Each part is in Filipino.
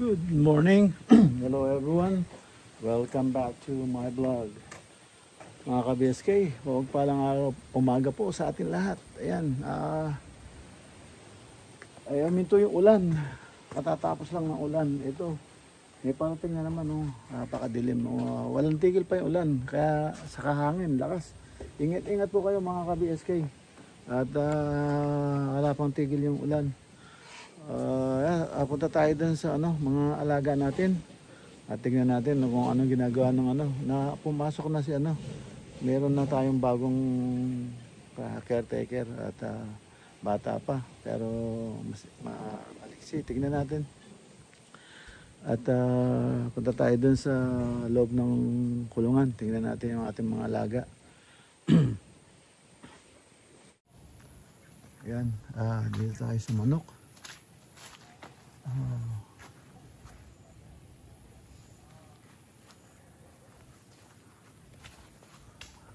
Good morning. Hello everyone. Welcome back to my vlog. Mga ka-BSK, huwag palang araw, umaga po sa atin lahat. Ayan, minto yung ulan. Katatapos lang ng ulan. Ito, may parating na naman, oh. Napakadilim. Walang tigil pa yung ulan. Kaya sa kahangin, lakas. Ingat-ingat po kayo mga ka-BSK. At wala pang tigil yung ulan. Punta tayo dun sa mga alaga natin at tingnan natin kung anong ginagawa ng na pumasok na si meron na tayong bagong caretaker at bata pa pero maliksi. Tingnan natin at punta tayo dun sa loob ng kulungan. Tingnan natin yung ating mga alaga. Ayan, dito tayo sa manok.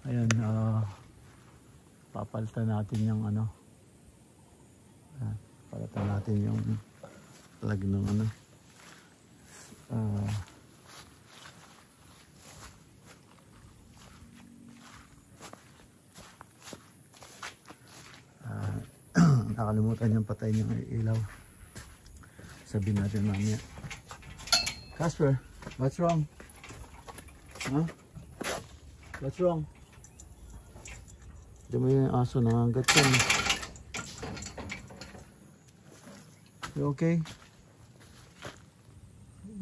Ayan, papalitan natin yung papalitan natin yung plug ng nakalimutan yung patay yung ilaw. Sabihin natin mamaya. Casper, what's wrong? Huh? What's wrong? Di mo yung aso nangangat yan. You okay?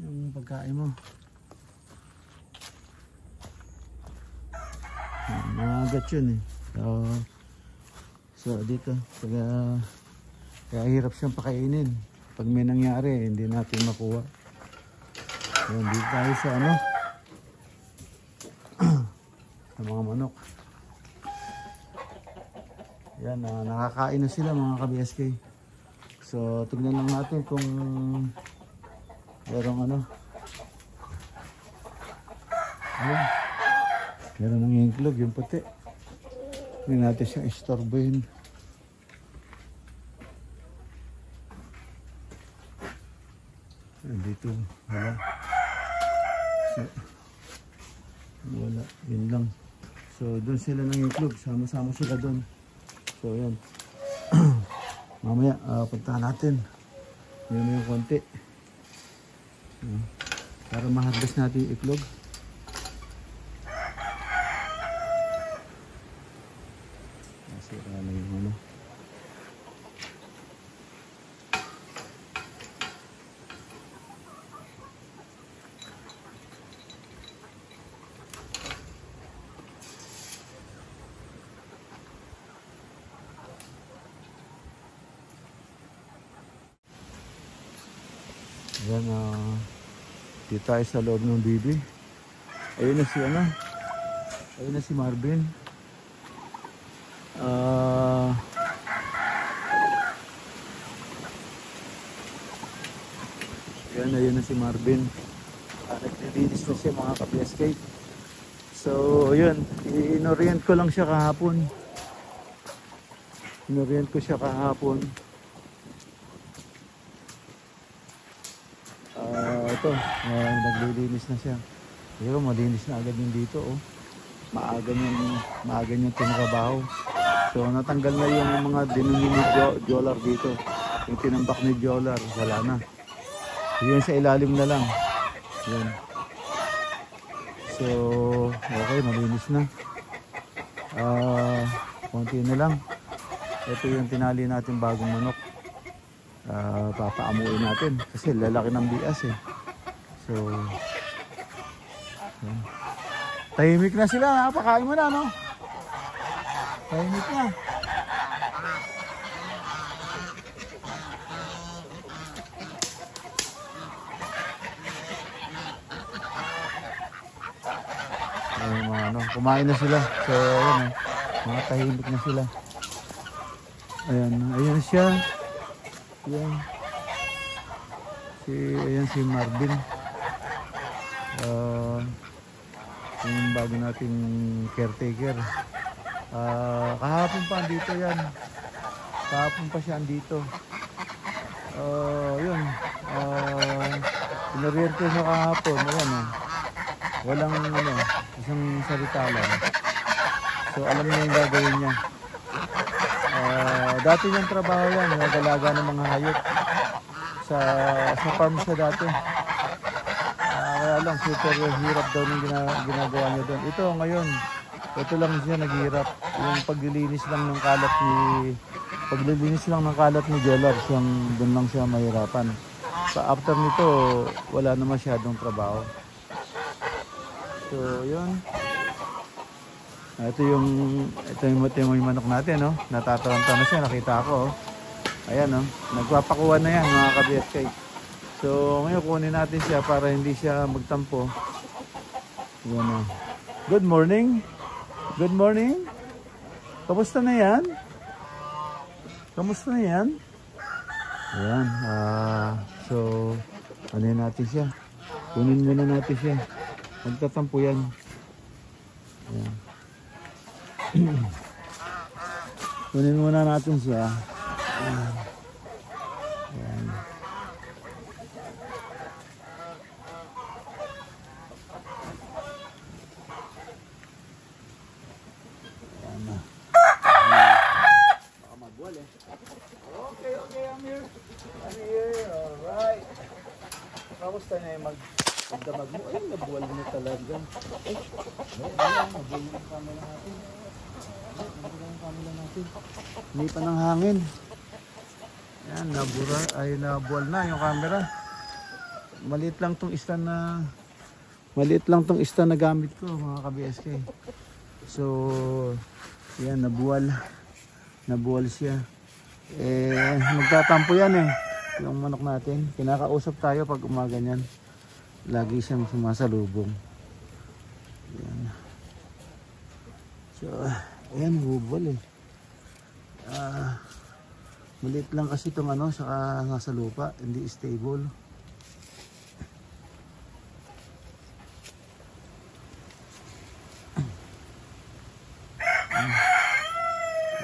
Yung pagkain mo. Nangangat yun eh. So dito, kaya hirap siyang pakainin. Pag may nangyari, hindi natin makuha. Ayan, dito tayo sa sa mga manok. Ayan, nakakain na sila mga ka-BSK. So, tignan lang natin kung merong ayan, meron ng itlog, yung puti. Hindi natin siyang istorbohin. Dito wala. So, wala, yun lang. So doon sila ng itlog, sama-sama sila doon. So yan. Mamaya puntahan natin. Yun yung konti. Para ma-harvest natin yung itlog. Kasi yung Ayan, dito tayo sa loob ng bibi. Ayun na si ayun na si Marvin. Ayun na si Marvin. Naglilinis na siya mga ka-BSK. So yun, inorient ko lang siya kahapon. Inorient ko siya kahapon. ito. Naglilinis na siya. Pero malinis na agad yung dito, oh. Maaga niyang tinrabaho. So natanggal na yung mga dinumi ni Jolar dito. Yung tinambak ni Jolar, wala na. Yun sa ilalim na lang. Yun. So, okay, malinis na. Konti na lang. Ito yung tinali natin bagong manok. Papaamuin natin kasi lalaki ng bias eh. So, yun. Tahimik na sila, napakain mo na, no? Tahimik na. Kumain na sila. So, ayan, mga tahimik na sila. Ayan siya. Ayan si Marvin. Yung bago nating caretaker. Kahapon pa andito yan. Kahapon pa siya andito. Yun. Pinariente siya kahapon. Ayan, walang isang salita lang. So alam niya yung gagawin niya. Dati niyang trabaho yan, nagalaga ng mga hayop. Sa farm siya dati. Kaya lang super hirap daw yung ginagawa niya doon. Ito ngayon, ito lang siya naghihirap. Yung paglilinis lang ng kalat ni Jolar, doon lang siya mahirapan. So after nito, wala na masyadong trabaho. So, yun. Ito yung manok natin, no? Natataranta na siya, nakita ko, oh. Ayan, no? Nagpapakuha na yan, mga ka-BFK. So, ngayon kunin natin siya para hindi siya magtampo. Yan, no? Good morning. Good morning. Kamusta na yan? Kamusta na yan? Ayan. So, ano natin siya? Kunin muna natin siya. Magtatampo yan. Ayan. Kunin muna natin siya. Ayan. Ayan. Ayan na. Baka magwal eh. Okay, I'm here. I'm here. Alright. Kamusta na yung magdamag mo? Ay, nabuwal mo talaga. Ay, nabuwal mo yung camera natin. Nabuwal yung camera natin. Hindi pa ng hangin. Yan, nabuwal na yung camera. Maliit lang tong stand na gamit ko, mga ka-BSK. So, yan, nabuwal siya. Magtatampo yan eh, yung manok natin. Kinakausap tayo pag umaga niyan. Lagi siyang sumasalubong. Ayan. So, ayan, bubol eh. Maliit lang kasi itong saka nasa lupa, hindi stable.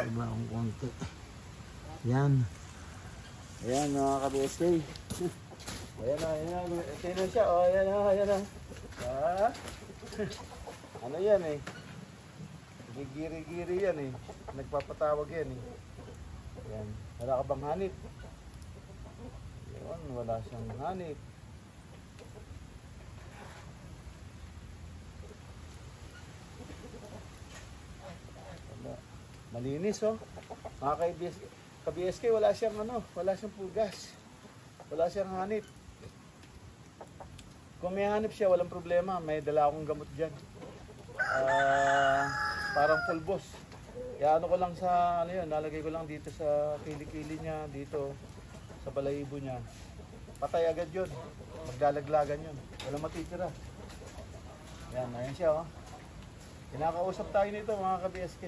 Iba akong konti. Ayan. Ayan, mga ka-BSK. Ayan na. Ito siya. O, ayan na. Ano yan eh? Gigiri-giri yan eh. Nagpapatawag yan eh. Ayan. Wala ka bang hanip? Ayan, wala siyang hanip. Wala. Malinis oh. Mga ka-BSK, wala siyang pulgas. Wala siyang hanip. Kung may hanip siya, walang problema. May dala akong gamot dyan. Parang pulbos. Kaya ko lang sa, nalagay ko lang dito sa kilikili niya, dito sa balahibo niya. Patay agad yun. Maglalaglagan yun. Walang matitira. Yan, ayan siya oh. Kinakausap tayo nito mga ka-BSK.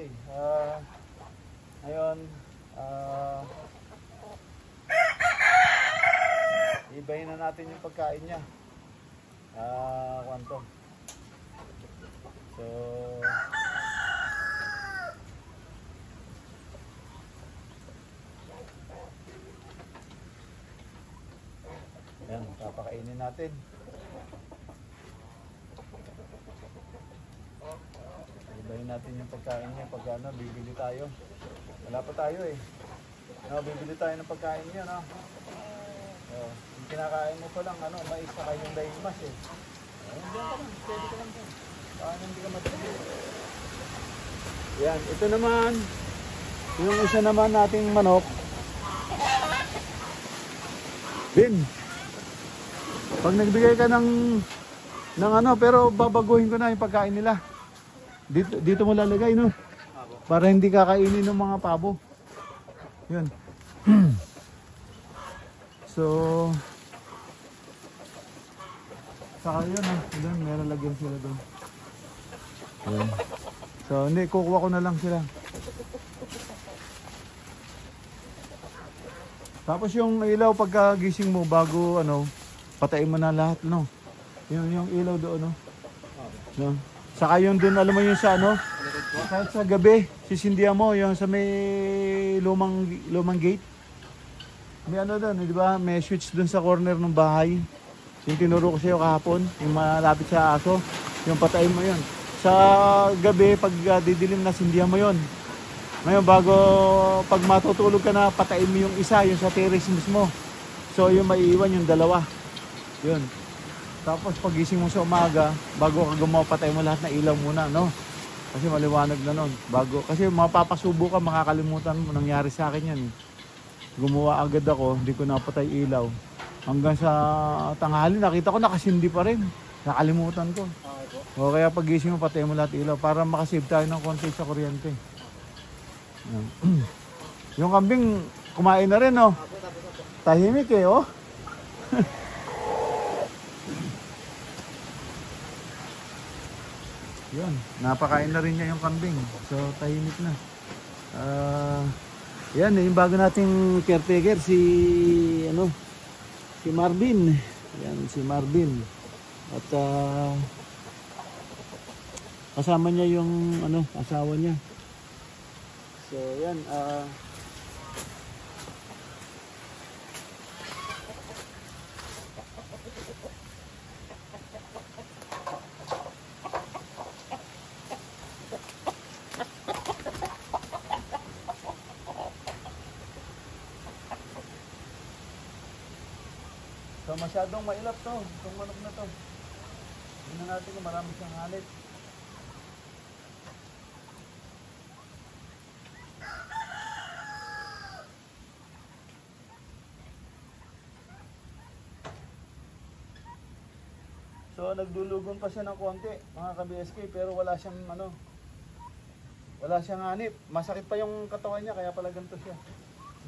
Ngayon, ibahin na natin yung pagkain niya. Kwanto. So, ayan, papakainin natin. Ibahin natin yung pagkain niya pag ano, bibili tayo. Wala pa tayo eh. No, bibili tayo ng pagkain niya, no? Yung kinakain mo pa lang, ano, mais saka yung daimas eh. Ayun, diyan ka lang, pwede ka lang dyan. Paano hindi ka matindi? Yan, ito naman, yung isa naman nating manok. Bin, pag nagbigay ka ng ano, pero babaguhin ko na yung pagkain nila. Dito mo lalagay, no? Para hindi kakainin ng mga pabo. Yun. So, saka yun, ha? Doon, meron lagyan sila doon. Ayan. So, hindi, kukuha ko na lang sila. Tapos yung ilaw pagkagising mo bago ano, patayin mo na lahat, no? Yung ilaw doon, no? No? Saka yung doon, alam mo yun sa ano? Kahit sa gabi, sisindihan mo yung sa may lumang gate. May ano doon, di ba? May switch doon sa corner ng bahay. Yung tinuro ko sa'yo kahapon, yung malapit sa aso, yung patayin mo yun. Sa gabi, pag didilim na, sindihan mo yun. Ngayon, bago pag matutulog ka na, patayin mo yung isa, yung sa terrace mismo. So, yung maiiwan yung dalawa. Yun. Tapos, pagising mo sa umaga, bago ka gumawa, patayin mo lahat na ilaw muna, no? Kasi maliwanag na nun. Kasi mapapasubo ka, makakalimutan mo. Nangyari sa akin yan. Gumawa agad ako, hindi ko napatay ilaw. Hanggang sa tanghali, nakita ko nakasindi pa rin. Nakalimutan ko. O kaya pagising mo, patayin mo lahat ilaw para makasave tayo ng konti sa kuryente. Yung kambing, kumain na rin, no? Tahimik eh, oh. Yun, napakain na rin niya yung kambing. So, tahimik na. Yan, yung bago nating caretaker, si Marvin. Yan, si Marvin. At kasama niya yung asawa niya. So, yan, so masyadong mailap to, itong manok na to. Tingnan natin kung marami siyang halit. So nagdulugon pa siya ng konti, mga ka-BSK, pero wala siyang wala siyang hanip. Masakit pa yung katawan niya, kaya pala ganito siya.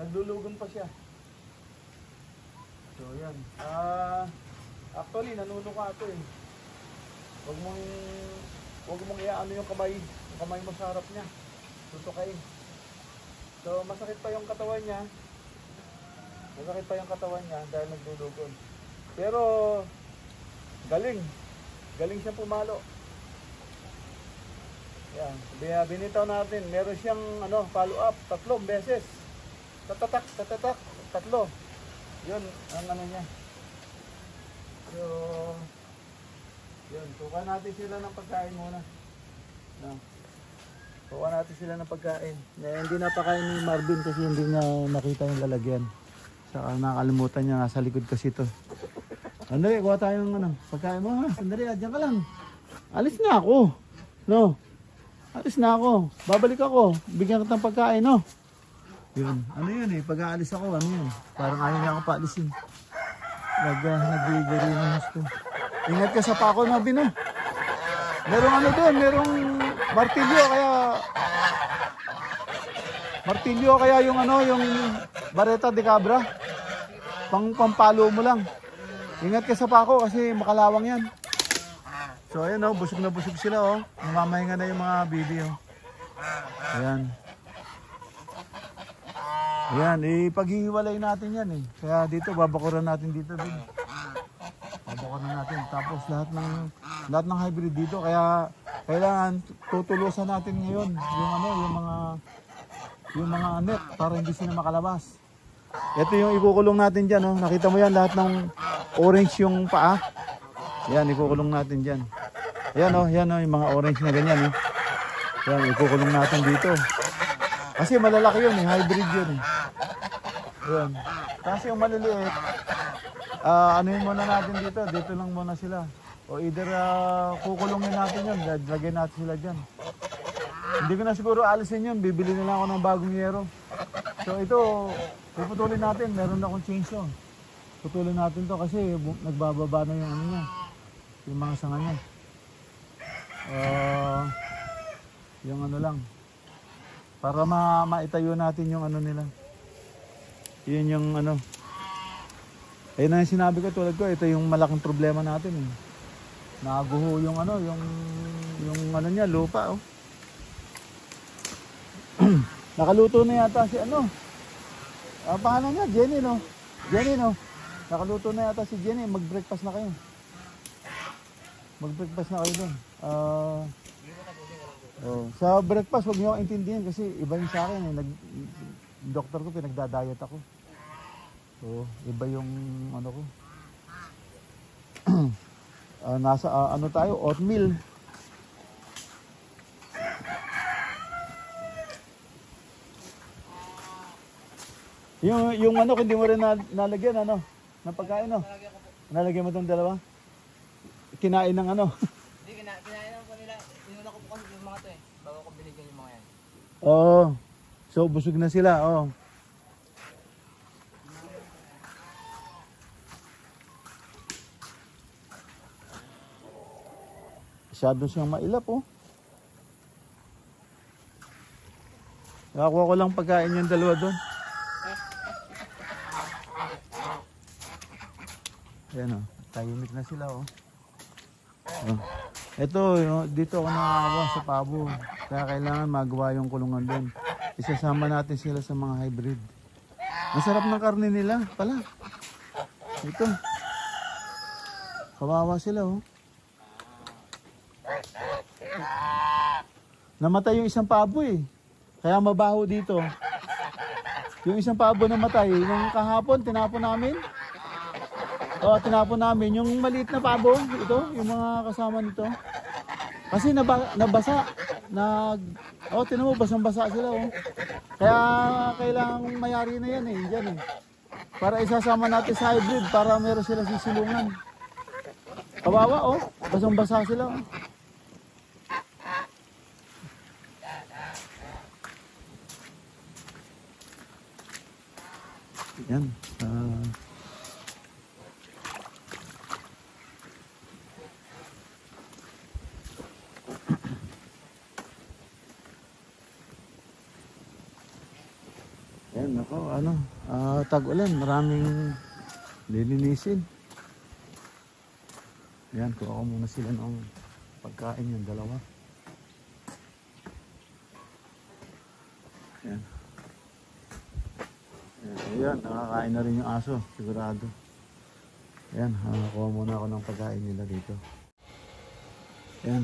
Nagdulugon pa siya. So yan. Actually nanunuka ito eh. Huwag mong iaano yung kamay mo sa harap niya. Tutukay. So masakit pa yung katawan niya. Masakit pa yung katawan niya dahil nagdulugon. Pero galing siyang pumalo. Yan. Binitaw natin. Meron siyang follow up 3 beses. Tatatak, 3. Yun, ang niya. So, yun, tukan natin sila ng pagkain muna. No. Tukan natin sila ng pagkain. Hindi napakain ni Marvin kasi hindi niya nakita yung lalagyan. Saka nakalimutan niya, nasa likod kasi ito. Sandali, kuha tayo ng pagkain mo ha. Sandali, dyan ka lang. Alis na ako. No. Alis na ako. Babalik ako. Bigyan kita ng pagkain, no. Yun. Ano yun eh, pag aalis ako, ano yun? Parang ayaw niya ako paalisin. Nag-gari na gusto. Ingat ka sa pako na bino. Merong doon, merong martilyo kaya yung yung bareta de cabra. Pampalo mo lang. Ingat ka sa pako kasi makalawang yan. So ayan busog na busog sila Namamahinga na yung mga bibi Ayan. Ayan, ipaghihiwalay natin yan Kaya dito, babakuran natin dito din. Babakuran natin. Tapos lahat ng hybrid dito. Kaya kailangan tutulusan natin ngayon yung mga net para hindi sila makalabas. Ito yung ikukulong natin dyan. Nakita mo yan, lahat ng orange yung paa. Yan, ikukulong natin dyan. Yan oh, yung mga orange na ganyan eh. Yan, ikukulong natin dito. Kasi malalaki yun eh, hybrid yun eh. Yan. Kasi yung maliliit, ano yun muna natin dito lang muna sila. O either kukulongin natin yun, lagyan natin sila dyan. Hindi ko na siguro alisin yun, bibili na lang ako ng bagong yero. So ito, puputulin natin, meron na akong chainsaw. Putulin natin to kasi nagbababa na yung ano niya, yung mga sanga niya. Yung ano lang, para maitayo natin yung ano nila. Yun yung ano. Ayun na yung sinabi ko, tulad ko, ito yung malaking problema natin eh. Naguho yung ano, yung ano niya, lupa oh. Nakaluto na yata si ano. Pangalan niya, Jenny no. Jenny no. Nakaluto na yata si Jenny, mag-breakfast na kayo. Mag-breakfast na kayo doon. Sa breakfast, huwag niyo akong intindihin kasi iba yung sa akin eh. Doktor ko, pinagda-diet ako. So, iba yung ano ko. Nasa ano tayo, oatmeal. Yung ano, hindi mo rin nalagyan ano, ng pagkain no? Nalagyan mo itong dalawa? Kinain ng ano? Hindi, kinain ng kanila. Inuna ko po kasi yung mga to eh. Bago ko binigyan yung mga yan. Oo. So, busog na sila, oh. Masyado siyang mailap, oh. Nakakuha ko lang pagkain yung dalawa doon. Ayan, oh. Tahimik na sila, oh. Oh. Ito, dito ako nakawa sa pabo. Kaya kailangan magawa yung kulungan doon. Isasama natin sila sa mga hybrid. Masarap ng karne nila pala. Ito. Kawawa sila, oh. Namatay yung isang pabo eh. Kaya mabaho dito. Yung isang pabo namatay. Nung kahapon, tinapon namin. Tinapon namin. Yung maliit na pabo, ito, yung mga kasama nito. Kasi nabasa. Tinan mo, basang-basa sila, oh. Kaya kailangang mayari na yan eh. Dyan eh. Para isasama natin sa hybrid para meron sila sisilungan. Kawawa, oh. Basang-basa sila, oh. Yan. Yan, ako, tag-ulan, maraming lilinisin. Yan, kuha ko muna sila ng pagkain yung dalawa. Yan. Ayan, nakakain na rin yung aso, sigurado. Ayan, kuha muna ako ng pagkain nila dito. Ayan,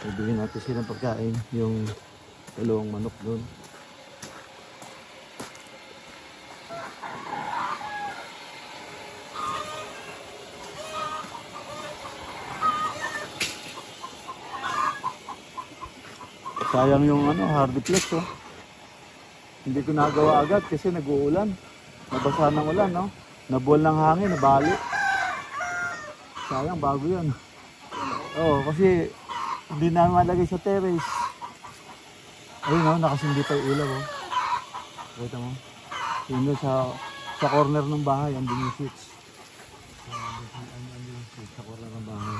ibigin natin silang pagkain, yung dalawang manok doon. Sayang yung hardiplex oh. Hindi ko nagawa agad kasi nag-uulan. Nabasa ng ulan, no? Nabuwal ng hangin, nabali. Sayang, bago yan. Kasi hindi na malagay sa terrace. Ayun, no? Nakasindi pa yung ilaw, oh. Kita mo? Yun sa corner ng bahay, andun yung switch. Andun yung switch sa corner ng bahay.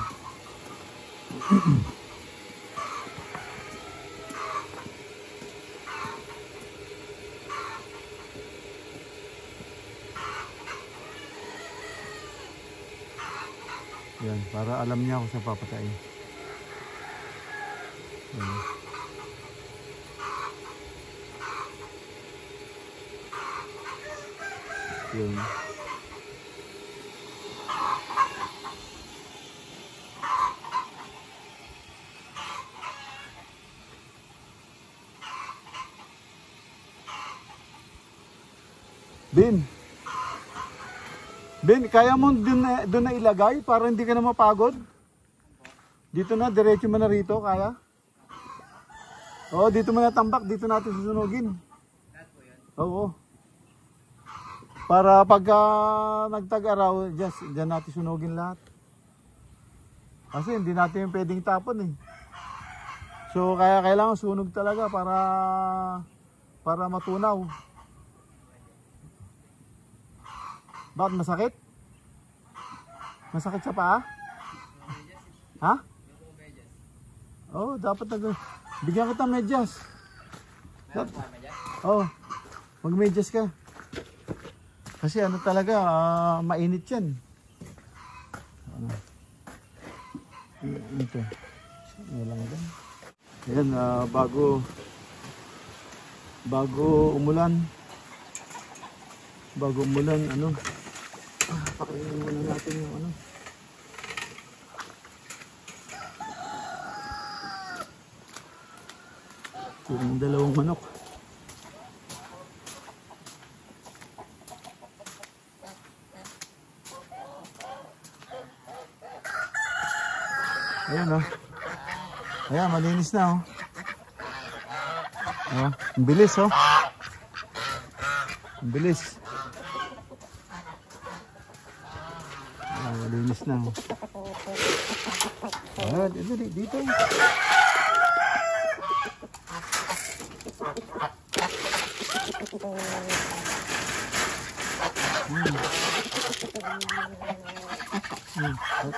Yan, para alam niya kung saan papatayin. Yan. Yun. Ben, kaya mo doon na ilagay para hindi ka na mapagod? Dito na, diretso mo na rito, kaya? Oo, dito mo na tambak, dito natin susunugin. Oo. Para pagka nagtag-araw, dyan natin sunugin lahat. Kasi hindi natin pwedeng tapon eh. So kaya kailangan sunog talaga para matunaw. Bakit masakit? Masakit sa paa? Ha? Oh, dapat bigyan kita medyas. Oh, mag-medyas ka. Kasi ano talaga, mainit yan. Ito. Walang din. Ayan, bago umulan, ano, pakainin muna natin yung ano. Yung dalawang manok. Ayan o. Ayan, malinis na o. Oh, ang bilis o. Ang bilis. Ayan, malinis na o. Ayan, dito.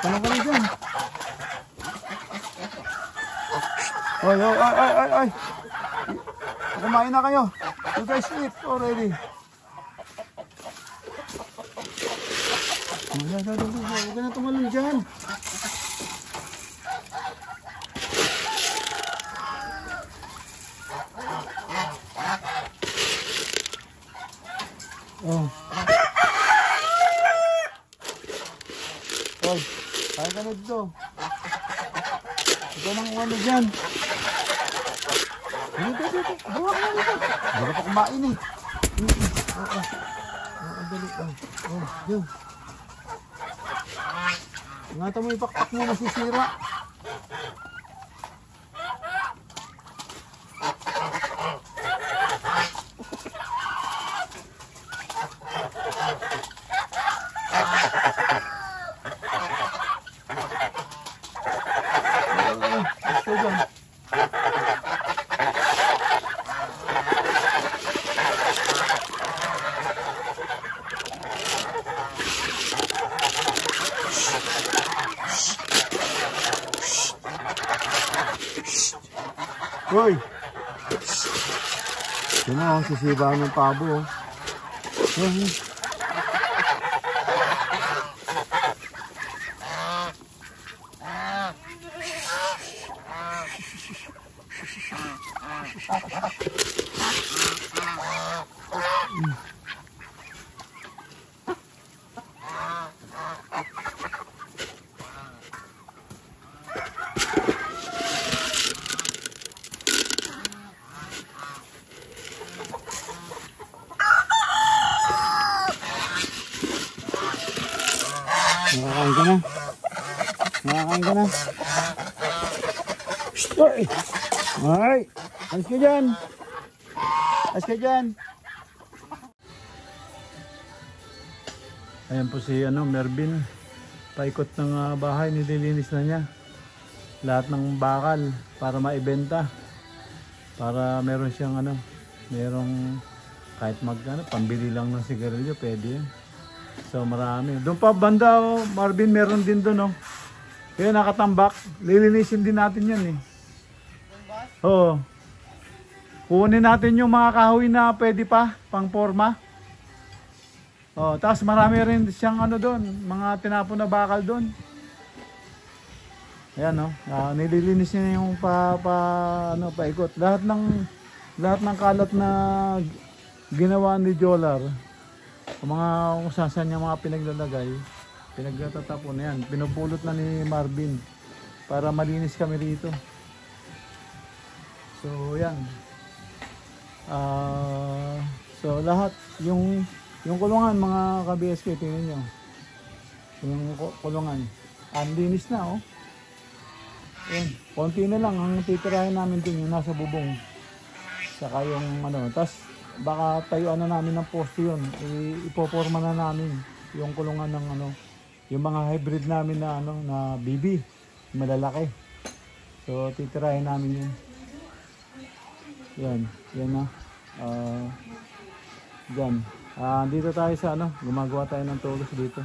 Tanong ka na dyan. Ay. Kumain na kayo. You guys eat already. Huwag ka na tumalun dyan. Oh. Oh, kaya ka na dito. Ito nang ano dyan. Dito. Buha ka na dito. Hindi ka pa kumain eh. Dali. Oh, yun. Ingatan mo yung pakpak mo, masisira. Hoy! Yun na, sisiba ng pabo. Nakakain ka na. Ay! Ay! Alis ka dyan! Alis ka dyan! Ayan po si Mervin. Paikot ng bahay, nililinis na niya. Lahat ng bakal para maibenta. Para meron siyang merong kahit pambili lang ng sigarilyo, pwede yun. So marami. Doon pa banda Marvin, meron din doon Kaya nakatambak. Lilinisin din natin yan Oo. Kunin natin yung mga kahoy na pwede pa, pang forma. Tapos marami rin siyang doon, mga tinapon na bakal doon. Ayan nililinis niya yung paikot. Lahat ng kalat na ginawa ni Jolar. Kung saan niya mga pinaglalagay, pinagtatapon na yan. Pinupulot na ni Marvin para malinis kami rito. So yan. So lahat yung kulungan mga ka-BSK, tingnan nyo. Yung kulungan. Ang linis na Ayan, konti na lang ang titirahin namin dun yung nasa bubong. Saka yung ano, tas baka tayuan na namin ng poste yun. Ipoporma na namin yung kulungan ng ano, yung mga hybrid namin na ano, na BB, malalaki. So titirahin namin yun. Yan na. Dyan. Dito tayo sa ano, gumagawa tayo ng tulos dito.